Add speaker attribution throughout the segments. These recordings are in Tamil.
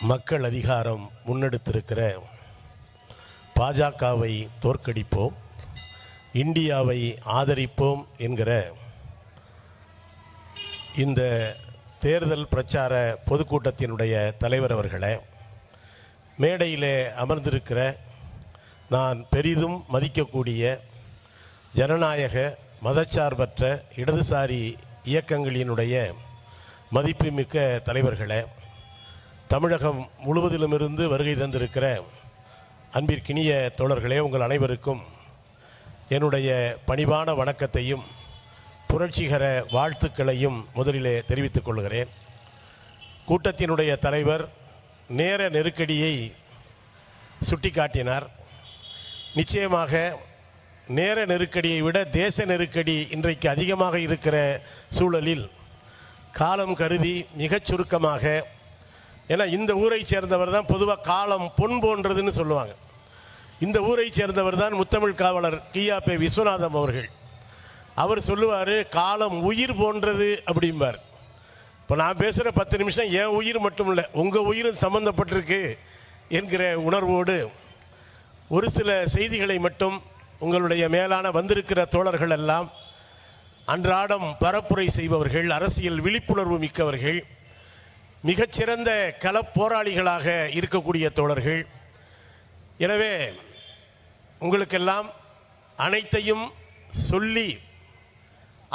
Speaker 1: மக்கள் அதிகாரம் முன்னெடுத்திருக்கிற பாஜகவை தோற்கடிப்போம், இந்தியாவை ஆதரிப்போம் என்கிற இந்த தேர்தல் பிரச்சார பொதுக்கூட்டத்தினுடைய தலைவர் அவர்களே, மேடையிலே அமர்ந்திருக்கிற நான் பெரிதும் மதிக்கக்கூடிய ஜனநாயக மதச்சார்பற்ற இடதுசாரி இயக்கங்களினுடைய மதிப்புமிக்க தலைவர்களே, தமிழகம் முழுவதிலுமிருந்து வருகை தந்திருக்கிற அன்பிற்கினிய தோழர்களே, உங்கள் அனைவருக்கும் என்னுடைய பணிவான வணக்கத்தையும் புரட்சிகர வாழ்த்துக்களையும் முதலிலே தெரிவித்துக் கொள்கிறேன். கூட்டத்தினுடைய தலைவர் நேர நெருக்கடியை சுட்டிக்காட்டினார். நிச்சயமாக நேர நெருக்கடியை விட தேச நெருக்கடி இன்றைக்கு அதிகமாக இருக்கிற சூழலில் காலம் கருதி மிகச் சுருக்கமாக, ஏன்னா இந்த ஊரை சேர்ந்தவர் தான் பொதுவாக காலம் பொன் போன்றதுன்னு சொல்லுவாங்க. இந்த ஊரை சேர்ந்தவர் தான் முத்தமிழ் காவலர் கியாபே விஸ்வநாதம் அவர்கள். அவர் சொல்லுவார், காலம் உயிர் போன்றது அப்படிம்பார். இப்போ நான் பேசுகிற 10 நிமிஷம் என் உயிர் மட்டும் இல்லை, உங்கள் உயிரும் சம்மந்தப்பட்டிருக்கு என்கிற உணர்வோடு ஒரு சில செய்திகளை மட்டும் உங்களுடைய மேலான வந்திருக்கிற தோழர்கள் எல்லாம் அன்றாடம் பரப்புரை செய்பவர்கள், அரசியல் விழிப்புணர்வு மிக்கவர்கள், மிகச்சிறந்த களப்போராளிகளாக இருக்கக்கூடிய தோழர்கள். எனவே உங்களுக்கெல்லாம் அனைத்தையும் சொல்லி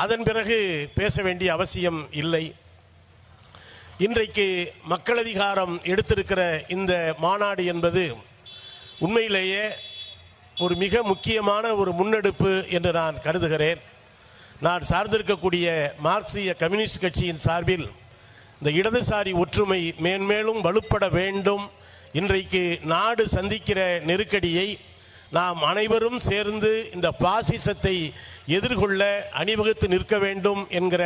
Speaker 1: அதன் பிறகு பேச வேண்டிய அவசியம் இல்லை. இன்றைக்கு மக்கள் அதிகாரம் எடுத்திருக்கிற இந்த மாநாடு என்பது உண்மையிலேயே ஒரு மிக முக்கியமான ஒரு முன்னெடுப்பு என்று நான் கருதுகிறேன். நான் சார்ந்திருக்கக்கூடிய மார்க்சிய கம்யூனிஸ்ட் கட்சியின் சார்பில் இந்த இடதுசாரி ஒற்றுமை மேன்மேலும் வலுப்பட வேண்டும். இன்றைக்கு நாடு சந்திக்கிற நெருக்கடியை நாம் அனைவரும் சேர்ந்து இந்த பாசிசத்தை எதிர்கொள்ள அணிவகுத்து நிற்க வேண்டும் என்கிற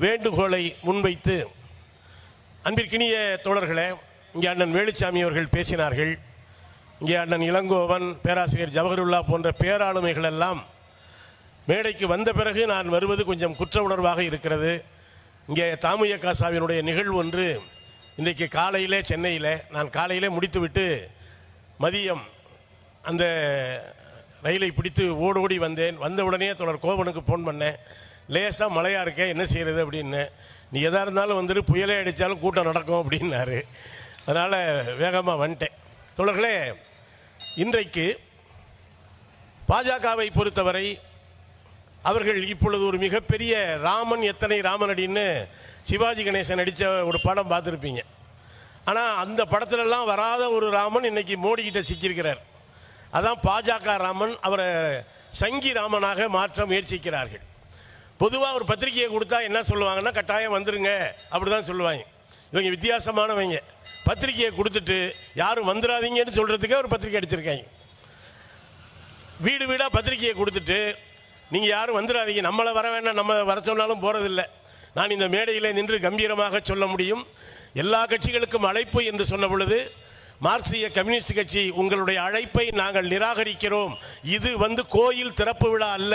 Speaker 1: வேண்டுகோளை முன்வைத்து, அன்பிற்கினிய தோழர்களே, இங்கே அண்ணன் வேலுச்சாமி அவர்கள் பேசினார்கள். இங்கே அண்ணன் இளங்கோவன், பேராசிரியர் ஜவஹருல்லா போன்ற பேராளுமைகள் எல்லாம் மேடைக்கு வந்த பிறகு நான் வருவது கொஞ்சம் குற்ற உணர்வாக இருக்கிறது. இங்கே தாமுயகாசாவினுடைய நிகழ்வு ஒன்று இன்றைக்கு காலையிலே சென்னையில் நான் காலையிலே முடித்துவிட்டு மதியம் அந்த ரயிலை பிடித்து ஓடோடி வந்தேன். வந்த உடனே தோழர் கோவனுக்கு ஃபோன் பண்ணேன். லேசாக மழையாக இருக்கேன், என்ன செய்கிறது அப்படின்னு. நீ எதாக இருந்தாலும் வந்துட்டு புயலே அடித்தாலும் கூட்டம் நடக்கும் அப்படின்னாரு. அதனால் வேகமாக வந்துட்டேன். தோழர்களே, இன்றைக்கு பாஜகவை பொறுத்தவரை அவர்கள் இப்பொழுது ஒரு மிகப்பெரிய ராமன் எத்தனை ராமனடின்னு சிவாஜி கணேசன் நடித்த ஒரு படம் பார்த்துருப்பீங்க. ஆனால் அந்த படத்திலெல்லாம் வராத ஒரு ராமன் இன்றைக்கி மோடிக்கிட்ட சிக்கியிருக்கிறார். அதான் பாஜக ராமன். அவரை சங்கி ராமனாக மாற்ற முயற்சிக்கிறார்கள். பொதுவாக ஒரு பத்திரிகையை கொடுத்தா என்ன சொல்லுவாங்கன்னா, கட்டாயம் வந்துருங்க அப்படி தான் சொல்லுவாங்க. இவங்க வித்தியாசமானவங்க. பத்திரிகையை கொடுத்துட்டு யாரும் வந்துடாதீங்கன்னு சொல்கிறதுக்கே ஒரு பத்திரிகை அடிச்சிருக்காங்க. வீடு வீடாக பத்திரிகையை கொடுத்துட்டு நீங்கள் யாரும் வந்துடாதீங்க, நம்மளை வர வேண்டாம், நம்ம வர சொன்னாலும் போகிறதில்லை. நான் இந்த மேடையில் நின்று கம்பீரமாக சொல்ல முடியும். எல்லா கட்சிகளுக்கும் அழைப்பு என்று சொன்ன பொழுது மார்க்சிய கம்யூனிஸ்ட் கட்சி உங்களுடைய அழைப்பை நாங்கள் நிராகரிக்கிறோம். இது கோயில் திறப்பு விழா அல்ல,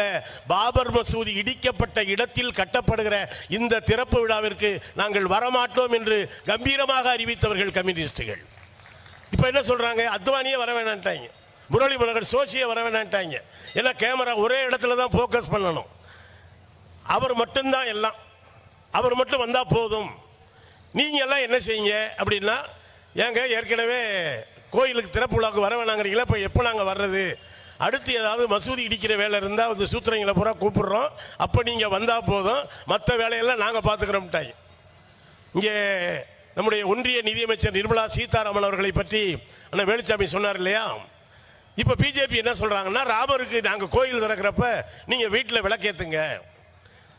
Speaker 1: பாபர் மசூதி இடிக்கப்பட்ட இடத்தில் கட்டப்படுகிற இந்த திறப்பு விழாவிற்கு நாங்கள் வரமாட்டோம் என்று கம்பீரமாக அறிவித்தவர்கள் கம்யூனிஸ்டுகள். இப்போ என்ன சொல்கிறாங்க, அத்வானியே வர வேணான்ட்டாங்க, முரளி மனோகர் சோசியை வர வேணான்ட்டாங்க. ஏன்னா கேமரா ஒரே இடத்துல தான் ஃபோக்கஸ் பண்ணணும், அவர் மட்டும்தான் எல்லாம், அவர் மட்டும் வந்தால் போதும், நீங்கள் எல்லாம் என்ன செய்யுங்க அப்படின்னா, ஏங்க ஏற்கனவே கோயிலுக்கு திறப்பு விழாவுக்கு வர வேணாங்கிறீங்களா, இப்போ எப்போ நாங்கள் வர்றது, அடுத்து ஏதாவது மசூதி இடிக்கிற வேலை இருந்தால் வந்து சூத்திரங்களை பூரா கூப்பிடுறோம், அப்போ நீங்கள் வந்தால் போதும், மற்ற வேலையெல்லாம் நாங்கள் பார்த்துக்கிறோம்ட்டாங்க. இங்கே நம்முடைய ஒன்றிய நிதியமைச்சர் நிர்மலா சீதாராமன் அவர்களை பற்றி அண்ணா வேலுச்சாமி சொன்னார் இல்லையா. இப்போ பிஜேபி என்ன சொல்கிறாங்கன்னா, ராமருக்கு நாங்கள் கோயில் திறக்கிறப்ப நீங்கள் வீட்டில் விளக்கேற்றுங்க.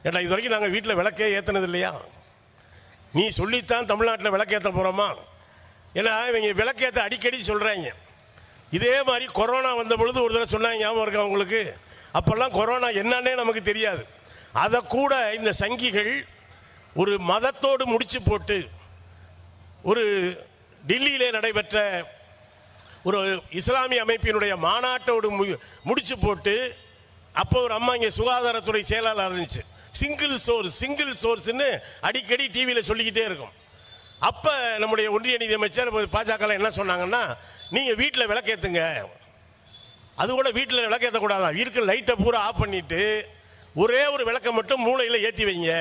Speaker 1: ஏன்னா இது வரைக்கும் நாங்கள் வீட்டில் விளக்கே ஏற்றினது இல்லையா, நீ சொல்லித்தான் தமிழ்நாட்டில் விளக்கேற்ற போகிறோமா. ஏன்னா இவங்க விளக்கேற்ற அடிக்கடி சொல்கிறாங்க. இதே மாதிரி கொரோனா வந்த பொழுது ஒரு தடவை சொன்னாங்க, ஞாபகம் இருக்கா உங்களுக்கு? அப்போல்லாம் கொரோனா என்னன்னே நமக்கு தெரியாது. அதை கூட இந்த சங்கிகள் ஒரு மதத்தோடு முடிச்சு போட்டு, ஒரு டெல்லியிலே நடைபெற்ற ஒரு இஸ்லாமிய அமைப்பினுடைய மாநாட்டோடு முடிச்சு போட்டு, அப்போ ஒரு அம்மா இங்கே சுகாதாரத்துறை செயலாளர் இருந்துச்சு, சிங்கிள் சோர்ஸ்ன்னு அடிக்கடி டிவியில் சொல்லிக்கிட்டே இருக்கும். அப்போ நம்முடைய ஒன்றிய நிதியமைச்சர் பாஜக என்ன சொன்னாங்கன்னா, நீங்கள் வீட்டில் விளக்கேற்றுங்க. அது கூட வீட்டில் விளக்கேற்றக்கூடாதான், வீட்டில் லைட்டை பூரா ஆஃப் பண்ணிவிட்டு ஒரே ஒரு விளக்கை மட்டும் மூளையில் ஏற்றி வைங்க.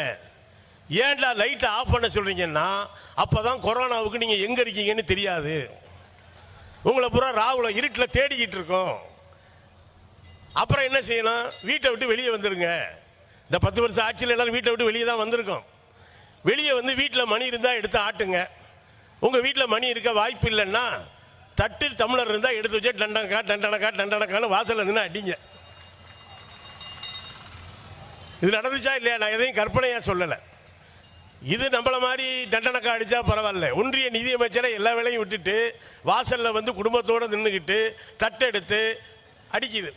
Speaker 1: ஏன்டா லைட்டை ஆஃப் பண்ண சொல்கிறீங்கன்னா, அப்போ தான் கொரோனாவுக்கு நீங்கள் எங்கே இருக்கீங்கன்னு தெரியாது, உங்களை பூரா ராவில் இருட்டில் தேடிக்கிட்டு இருக்கோம். அப்புறம் என்ன செய்யணும், வீட்டை விட்டு வெளியே வந்துடுங்க. இந்த 10 வருஷம் ஆட்சியில் எல்லாரும் வீட்டை விட்டு வெளியே தான் வந்திருக்கோம். வெளியே வந்து வீட்டில் மணி இருந்தால் எடுத்து ஆட்டுங்க. உங்கள் வீட்டில் மணி இருக்க வாய்ப்பு இல்லைன்னா தட்டு டம்ளர் இருந்தால் எடுத்து வச்சு டண்டனக்கா டண்டனக்கா டண்டனக்கான்னு வாசல் இருந்துன்னா அடிங்க. இது நடந்துச்சா இல்லையா? நான் எதையும் கற்பனையாக சொல்லலை. இது நம்மள மாதிரி தண்டனக்கா அடித்தா பரவாயில்ல. ஒன்றிய நிதியமைச்சரை எல்லா வேலையும் விட்டுட்டு வாசலில் வந்து குடும்பத்தோடு நின்றுக்கிட்டு தட்டை எடுத்து அடிக்குது.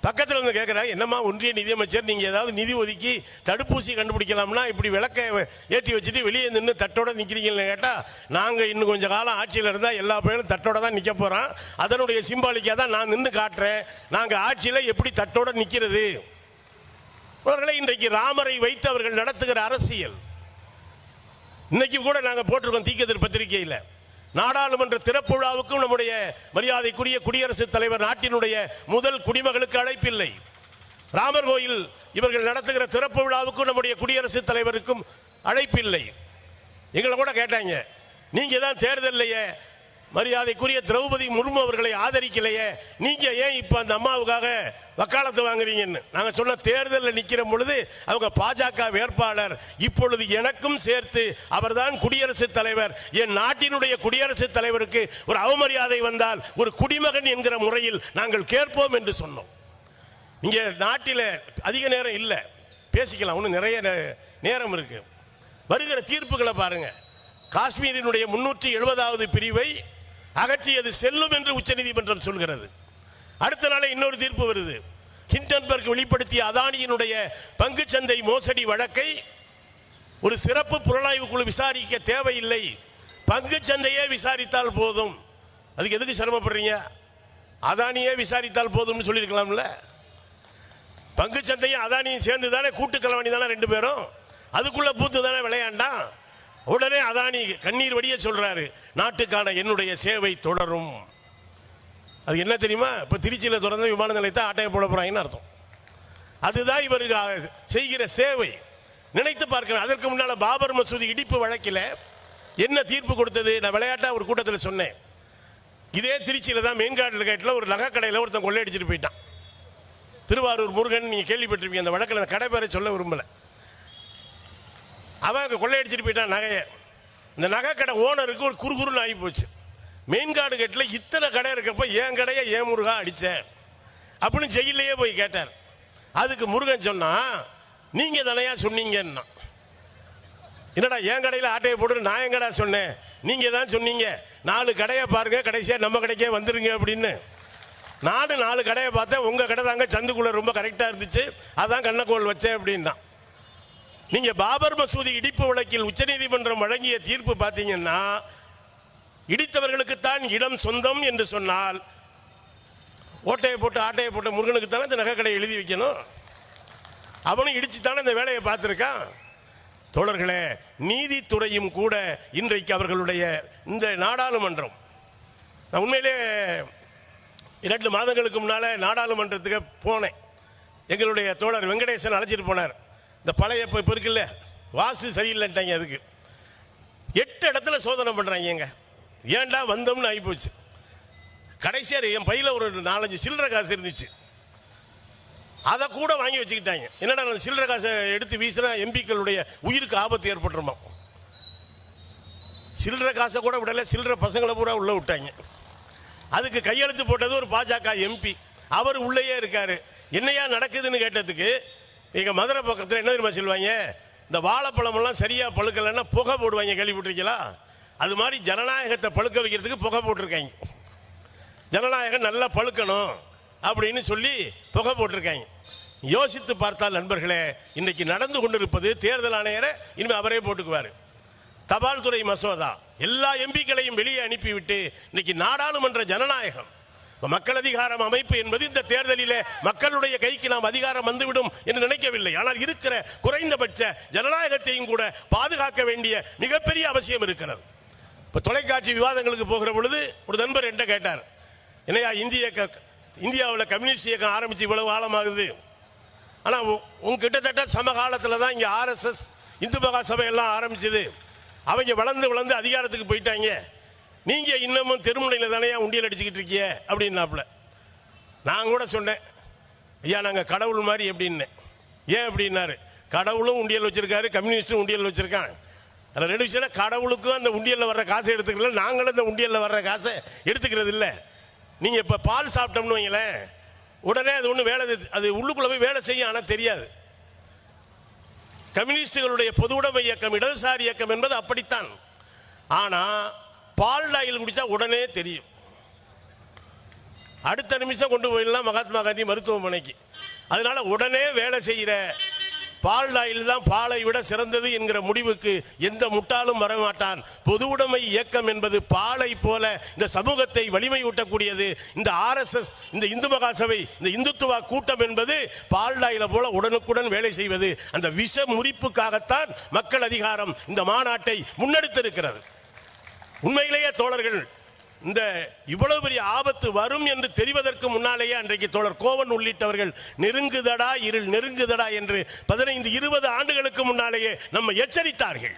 Speaker 1: பக்கத்தில் வந்து கேட்குறாங்க, என்னம்மா ஒன்றிய நிதியமைச்சர், நீங்கள் ஏதாவது நிதி ஒதுக்கி தடுப்பூசி கண்டுபிடிக்கலாம்னா இப்படி விளக்கை ஏற்றி வச்சுட்டு வெளியே நின்று தட்டோட நிற்கிறீங்கன்னு கேட்டால், நாங்கள் இன்னும் கொஞ்சம் காலம் ஆட்சியில் இருந்தால் எல்லா பேரும் தட்டோட தான் நிற்க போகிறோம். அதனுடைய சிம்பாலிக்காக தான் நான் நின்று காட்டுறேன், நாங்கள் ஆட்சியில் எப்படி தட்டோட நிற்கிறது. அவர்களை இன்றைக்கு ராமரை வைத்து அவர்கள் நடத்துகிற அரசியல். இன்னைக்கு கூட நாங்கள் போட்டிருக்கோம் தீக்கதிர் பத்திரிகையில், நாடாளுமன்ற திறப்பு விழாவுக்கும் நம்முடைய மரியாதைக்குரிய குடியரசுத் தலைவர் நாட்டினுடைய முதல் குடிமகளுக்கு அழைப்பில்லை. ராமர் கோயில் இவர்கள் நடத்துகிற திறப்பு விழாவுக்கும் நம்முடைய குடியரசுத் தலைவருக்கும் அழைப்பில்லை. எங்களை கூட கேட்டாங்க, நீங்கள் தான் தேர்தலையே மரியாதைக்குரிய திரௌபதி முர்மு அவர்களை ஆதரிக்கலையே, நீங்கள் ஏன் இப்போ அந்த அம்மாவுக்காக வக்காலத்து வாங்குறீங்கன்னு. நாங்கள் சொன்ன, தேர்தலில் நிற்கிற பொழுது அவங்க பாஜக வேட்பாளர், இப்பொழுது எனக்கும் சேர்த்து அவர்தான் குடியரசுத் தலைவர், என் நாட்டினுடைய குடியரசுத் தலைவருக்கு ஒரு அவமரியாதை வந்தால் ஒரு குடிமகன் என்கிற முறையில் நாங்கள் கேட்போம் என்று சொன்னோம். இங்கே நாட்டில் அதிக நேரம் இல்லை, பேசிக்கலாம், இன்னும் நிறைய நேரம் இருக்கு. வருகிற தீர்ப்புகளை பாருங்க. காஷ்மீரினுடைய 370வது பிரிவை அகற்றியது செல்லும் என்று உச்சநீதிமன்றம் சொல்கிறது. அடுத்த நாளே இன்னொரு தீர்ப்பு வருது. ஹிண்டன்பர்க் வெளிப்படுத்திய அதானியினுடைய பங்குச்சந்தை மோசடி வழக்கை ஒரு சிறப்பு புலனாய்வு குழு விசாரிக்க தேவையில்லை, பங்குச்சந்தையே விசாரித்தால் போதும். அதுக்கு எதுக்கு சிரமப்படுறீங்க? அதானியே விசாரித்தால் போதும்னு சொல்லியிருக்கலாம்ல. பங்குச்சந்தையும் அதானியும் சேர்ந்து தானே கூட்டுக்கலவணி தானே ரெண்டு பேரும், அதுக்குள்ள பூத்து தானே விளையாண்டான். உடனே அதானி கண்ணீர் வடிய சொல்றாரு, நாட்டுக்கான என்னுடைய சேவை தொடரும். அது என்ன தெரியுமா? இப்போ திருச்சியில் திறந்த விமான நிலையத்தை ஆட்டையை போட போறாங்கன்னு அர்த்தம். அதுதான் இவருக்கு செய்கிற சேவை. நினைத்து பார்க்கிறேன். அதற்கு முன்னால் பாபர் மசூதி இடிப்பு வழக்கில் என்ன தீர்ப்பு கொடுத்தது? நான் விளையாட்டா ஒரு கூட்டத்தில் சொன்னேன். இதே திருச்சியில் தான் மெயின்கார்டில் கேட்டில் ஒரு நகைக்கடையில் ஒருத்தன் கொள்ளையடிச்சிட்டு போயிட்டான். திருவாரூர் முருகன், நீங்கள் கேள்விப்பட்டிருப்பீங்க. அந்த வழக்கில் அந்த கடை பேரை சொல்ல விரும்பலை. அவன் கொள்ளையடிச்சிட்டு போயிட்டான் நகையை. இந்த நகைக்கடை ஓனருக்கு ஒரு குறுகுறுன்னு ஆகி போச்சு. மெயின்கார்டு கேட்டில் இத்தனை கடை இருக்கப்போ என் கடையை ஏன் முருகா அடித்தேன் அப்படின்னு ஜெயிலையே போய் கேட்டார். அதுக்கு முருகன் சொன்னா, நீங்கள் தானையா சொன்னீங்கன்னா. என்னடா என் கடையில் ஆட்டையை போட்டு நான் என் கடை சொன்னேன், நீங்கள் தான் சொன்னீங்க, 4 கடையை பாருங்க, கடைசியாக நம்ம கடைக்கே வந்துருங்க அப்படின்னு. நானும் 4 கடையை பார்த்தேன், உங்கள் கடை தாங்க சந்துக்குள்ளே ரொம்ப கரெக்டாக இருந்துச்சு, அதான் கண்ணக்கோள் வச்சேன் அப்படின்னா. நீங்க பாபர் மசூதி இடிப்பு வழக்கில் உச்சநீதிமன்றம் வழங்கிய தீர்ப்பு பார்த்தீங்கன்னா, இடித்தவர்களுக்குத்தான் இடம் சொந்தம் என்று சொன்னால், ஓட்டையை போட்டு ஆட்டையை போட்ட முருகனுக்கு தானே இந்த நகைக்கடை எழுதி வைக்கணும். அவனும் இடிச்சு தானே இந்த வேலையை பார்த்துருக்கான். தோழர்களே, நீதித்துறையும் கூட இன்றைக்கு அவர்களுடைய இந்த நாடாளுமன்றம், நான் உண்மையிலே 2 மாதங்களுக்கு முன்னால் நாடாளுமன்றத்துக்கு போனேன். எங்களுடைய தோழர் வெங்கடேசன் அழைச்சிட்டு போனார். இந்த பழைய இப்போ இருக்குல்ல, வாசு சரியில்லைன்ட்டாங்க. அதுக்கு 8 இடத்துல சோதனை பண்ணுறாங்க. ஏன்டா வந்தோம்னு ஆகிப்போச்சு. கடைசியாக என் பையில் ஒரு 4-5 சில்லறை காசு இருந்துச்சு, அதை கூட வாங்கி வச்சுக்கிட்டாங்க. என்னடா நான் சில்லறை காசை எடுத்து வீசினா எம்பிக்களுடைய உயிருக்கு ஆபத்து ஏற்பட்டுருமா. சில்லறை காசை கூட விடலை, சில்லறை பசங்களை பூரா உள்ளே விட்டாங்க. அதுக்கு கையெழுத்து போட்டது ஒரு பாஜக எம்பி, அவர் உள்ளேயே இருக்காரு. என்னையா நடக்குதுன்னு கேட்டதுக்கு, எங்கள் மதுரை பக்கத்தில் என்ன தெரியுமா சொல்லுவாங்க, இந்த வாழைப்பழமெல்லாம் சரியாக பழுக்கலைன்னா புகை போடுவாங்க, கேள்விப்பட்டிருக்கீங்களா? அது மாதிரி ஜனநாயகத்தை பழுக்க வைக்கிறதுக்கு புகை போட்டிருக்காங்க. ஜனநாயகம் நல்லா பழுக்கணும் அப்படின்னு சொல்லி புகை போட்டிருக்காங்க. யோசித்து பார்த்தால் நண்பர்களே, இன்றைக்கி நடந்து கொண்டிருப்பது தேர்தல் ஆணையரை இனிமேல் அவரே போட்டுக்குவார். தபால் துறை மசோதா எல்லா எம்பிக்களையும் வெளியே அனுப்பிவிட்டு இன்னைக்கு நாடாளுமன்ற ஜனநாயகம், மக்கள் அதிகாரம் அமைப்பு என்பது இந்த தேர்தலில் மக்களுடைய கைக்கு நாம் அதிகாரம் வந்துவிடும் என்று நினைக்கவில்லை. ஆனால் இருக்கிற குறைந்தபட்ச ஜனநாயகத்தையும் கூட பாதுகாக்க வேண்டிய மிகப்பெரிய அவசியம் இருக்கிறது. இப்போ தொலைக்காட்சி விவாதங்களுக்கு போகிற பொழுது ஒரு நண்பர் என்கிட்ட கேட்டார், என்னையா இந்தியாவில் கம்யூனிஸ்ட் இயக்கம் ஆரம்பித்து இவ்வளவு காலமாகுது, ஆனால் கிட்டத்தட்ட சமகாலத்தில் தான் இங்கே RSS இந்து மகா சபை எல்லாம் ஆரம்பிச்சது, அவங்க வளர்ந்து அதிகாரத்துக்கு போயிட்டாங்க, நீங்கள் இன்னமும் தெருமுனையில் தானே உண்டியல் அடிச்சுக்கிட்டு இருக்கீங்க அப்படின்னாப்புல. நான் கூட சொன்னேன், ஐயா நாங்கள் கடவுள் மாதிரி எப்படின்னு. ஏன் அப்படின்னாரு, கடவுளும் உண்டியல் வச்சுருக்காரு, கம்யூனிஸ்ட்டும் உண்டியல் வச்சுருக்காங்க. அதில் 2 விஷயம், கடவுளுக்கும் அந்த உண்டியலில் வர்ற காசை எடுத்துக்கல, நாங்களும் அந்த உண்டியலில் வர்ற காசை எடுத்துக்கிறது இல்லை. நீங்கள் இப்போ பால் சாப்பிட்டோம்னு வைங்களேன், உடனே அது ஒன்று வேலை, அது உள்ளுக்குள்ளே போய் வேலை செய்யும், ஆனால் தெரியாது. கம்யூனிஸ்டுகளுடைய பொது உடைமை இயக்கம், இடதுசாரி இயக்கம் என்பது அப்படித்தான். ஆனால் பால் டாயில் குடித்தா உடனே தெரியும், அடுத்த நிமிஷம் கொண்டு போயிடலாம் மகாத்மா காந்தி மருத்துவமனைக்கு. அதனால உடனே வேலை செய்கிற பால் டாயில் தான் பாலை விட சிறந்தது என்கிற முடிவுக்கு எந்த முட்டாளும் வரமாட்டான். பொது உடைமை இயக்கம் என்பது பாலை போல இந்த சமூகத்தை வலிமை ஊட்டக்கூடியது. இந்த RSS, இந்த இந்து மகாசபை, இந்த இந்துத்துவ கூட்டம் என்பது பால் டாயில போல உடனுக்குடன் வேலை செய்வது. அந்த விஷ முறிப்புக்காகத்தான் மக்கள் அதிகாரம் இந்த மாநாட்டை முன்னெடுத்திருக்கிறது. உண்மையிலேயே தோழர்கள், இந்த இவ்வளவு பெரிய ஆபத்து வரும் என்று தெரிவதற்கு முன்னாலேயே அன்றைக்கு தோழர் கோவன் உள்ளிட்டவர்கள் நெருங்குதடா இருள் நெருங்குதடா என்று 15-20 ஆண்டுகளுக்கு முன்னாலேயே நம்ம எச்சரித்தார்கள்.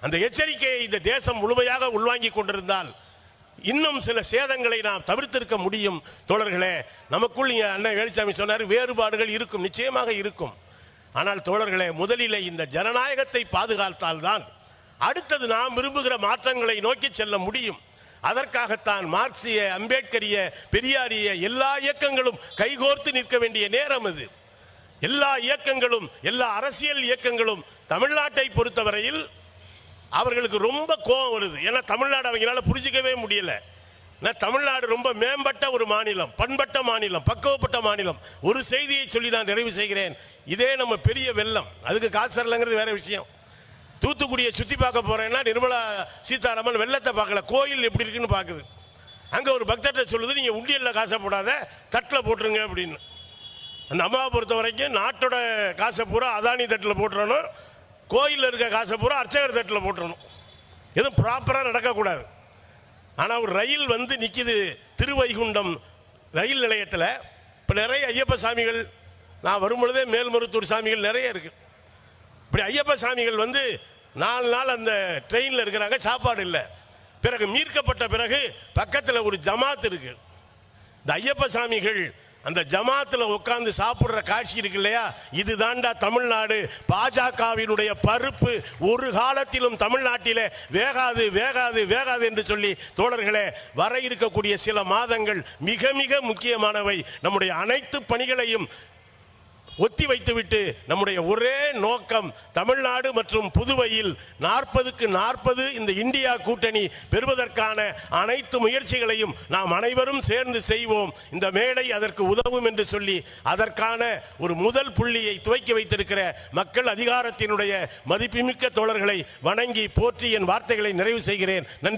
Speaker 1: அந்த எச்சரிக்கையை இந்த தேசம் முழுமையாக உள்வாங்கி கொண்டிருந்தால் இன்னும் சில சேதங்களை நாம் தவிர்த்திருக்க முடியும். தோழர்களே, நமக்குள் அண்ணன் வேலுச்சாமி சொன்னார், வேறுபாடுகள் இருக்கும், நிச்சயமாக இருக்கும். ஆனால் தோழர்களே, முதலிலே இந்த ஜனநாயகத்தை பாதுகாத்தால்தான் அடுத்தது நாம் விரும்புகிற மாற்றங்களை நோக்கி செல்ல முடியும். அதற்காகத்தான் மார்க்சிய, அம்பேத்கரிய, பெரியாரிய எல்லா இயக்கங்களும் கைகோர்த்து நிற்க வேண்டிய நேரம் இது. எல்லா இயக்கங்களும், எல்லா அரசியல் இயக்கங்களும் தமிழ்நாட்டை பொறுத்தவரையில் அவர்களுக்கு ரொம்ப கோபம் வருது. ஏன்னா தமிழ்நாடு அவங்களால புரிஞ்சிக்கவே முடியல. தமிழ்நாடு ரொம்ப மேம்பட்ட ஒரு மாநிலம், பண்பட்ட மாநிலம், பக்குவப்பட்ட மாநிலம். ஒரு செய்தியை சொல்லி நான் நிறைவு செய்கிறேன். இதே நம்ம பெரிய வெள்ளம், அதுக்கு காசு தரலங்கிறது வேற விஷயம். தூத்துக்குடியை சுற்றி பார்க்க போகிறேன்னா நிர்மலா சீதாராமன் வெள்ளத்தை பார்க்கல, கோயில் எப்படி இருக்குன்னு பார்க்குது. அங்கே ஒரு பக்தர்கிட்ட சொல்லுது, நீங்கள் உண்டியலில் காசை போடாத, தட்டில் போட்டுருங்க அப்படின்னு. அந்த அம்மாவை பொறுத்த வரைக்கும் நாட்டோட காசை பூரா அதானி தட்டில் போட்டுறணும், கோயிலில் இருக்க காசை பூரா அர்ச்சகர் தட்டில் போட்டுறணும். எதுவும் ப்ராப்பராக நடக்கக்கூடாது. ஆனால் ஒரு ரயில் நிற்கிது திருவைகுண்டம் ரயில் நிலையத்தில். இப்போ நிறைய ஐயப்ப சாமிகள், நான் வரும்பொழுதே மேல்மருத்தூர் சாமிகள் நிறைய இருக்குது. இப்படி ஐயப்ப சாமிகள் 4 நாள் அந்த ட்ரெயினில் இருக்கிறாங்க, சாப்பாடு இல்லை. பிறகு மீட்கப்பட்ட பிறகு பக்கத்தில் ஒரு ஜமாத் இருக்கு. இந்த ஐயப்ப சாமிகள் அந்த ஜமாத்தில் உட்கார்ந்து சாப்பிட்ற காட்சி இருக்கு இல்லையா, இது தாண்டா தமிழ்நாடு. பாஜகவினுடைய பருப்பு ஒரு காலத்திலும் தமிழ்நாட்டிலே வேகாது வேகாது வேகாது என்று சொல்லி தோழர்களே, வர இருக்கக்கூடிய சில மாதங்கள் மிக மிக முக்கியமானவை. நம்முடைய அனைத்து பணிகளையும் ஒத்தி வைத்துவிட்டு நம்முடைய ஒரே நோக்கம் தமிழ்நாடு மற்றும் புதுவையில் 40க்கு 40 இந்த இந்தியா கூட்டணி பெறுவதற்கான அனைத்து முயற்சிகளையும் நாம் அனைவரும் சேர்ந்து செய்வோம். இந்த மேடை அதற்கு உதவும் என்று சொல்லி அதற்கான ஒரு முதல் புள்ளியை துவக்கி வைத்திருக்கிற மக்கள் அதிகாரத்தினுடைய மதிப்புமிக்க தோழர்களை வணங்கி போற்றி என் வார்த்தைகளை நிறைவு செய்கிறேன். நன்றி.